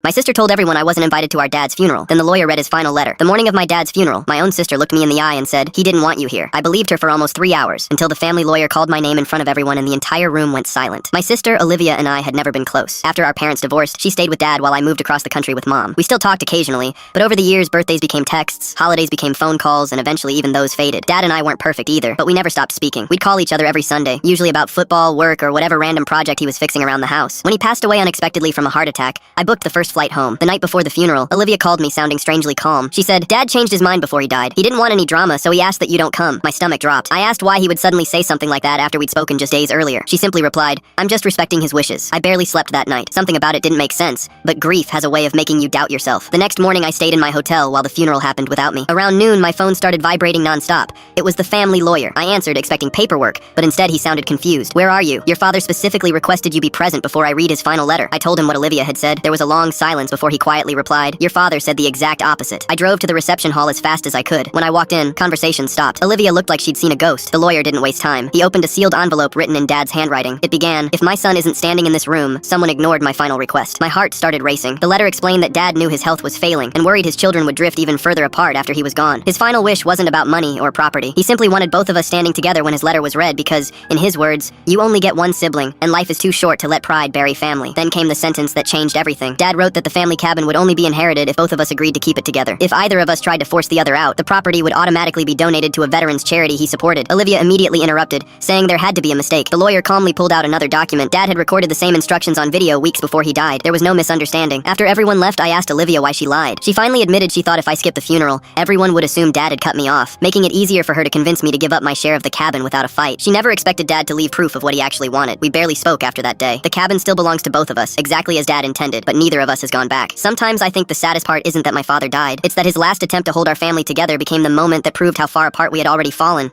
My sister told everyone I wasn't invited to our dad's funeral. Then the lawyer read his final letter. The morning of my dad's funeral, my own sister looked me in the eye and said, "He didn't want you here." I believed her for almost 3 hours, until the family lawyer called my name in front of everyone and the entire room went silent. My sister, Olivia, and I had never been close. After our parents divorced, she stayed with dad while I moved across the country with mom. We still talked occasionally, but over the years, birthdays became texts, holidays became phone calls, and eventually even those faded. Dad and I weren't perfect either, but we never stopped speaking. We'd call each other every Sunday, usually about football, work, or whatever random project he was fixing around the house. When he passed away unexpectedly from a heart attack, I booked the first flight home. The night before the funeral, Olivia called me sounding strangely calm. She said, "Dad changed his mind before he died. He didn't want any drama, so he asked that you don't come." My stomach dropped. I asked why he would suddenly say something like that after we'd spoken just days earlier. She simply replied, "I'm just respecting his wishes." I barely slept that night. Something about it didn't make sense, but grief has a way of making you doubt yourself. The next morning I stayed in my hotel while the funeral happened without me. Around noon, my phone started vibrating nonstop. It was the family lawyer. I answered, expecting paperwork, but instead he sounded confused. "Where are you? Your father specifically requested you be present before I read his final letter." I told him what Olivia had said. There was a long silence before he quietly replied, "Your father said the exact opposite." I drove to the reception hall as fast as I could. When I walked in, conversation stopped. Olivia looked like she'd seen a ghost. The lawyer didn't waste time. He opened a sealed envelope written in Dad's handwriting. It began, "If my son isn't standing in this room, someone ignored my final request." My heart started racing. The letter explained that Dad knew his health was failing and worried his children would drift even further apart after he was gone. His final wish wasn't about money or property. He simply wanted both of us standing together when his letter was read because, in his words, "You only get one sibling, and life is too short to let pride bury family." Then came the sentence that changed everything. Dad wrote that the family cabin would only be inherited if both of us agreed to keep it together. If either of us tried to force the other out, the property would automatically be donated to a veterans charity he supported. Olivia immediately interrupted, saying there had to be a mistake. The lawyer calmly pulled out another document. Dad had recorded the same instructions on video weeks before he died. There was no misunderstanding. After everyone left, I asked Olivia why she lied. She finally admitted she thought if I skipped the funeral, everyone would assume Dad had cut me off, making it easier for her to convince me to give up my share of the cabin without a fight. She never expected Dad to leave proof of what he actually wanted. We barely spoke after that day. The cabin still belongs to both of us, exactly as Dad intended, but neither of us has gone back. Sometimes I think the saddest part isn't that my father died. It's that his last attempt to hold our family together became the moment that proved how far apart we had already fallen.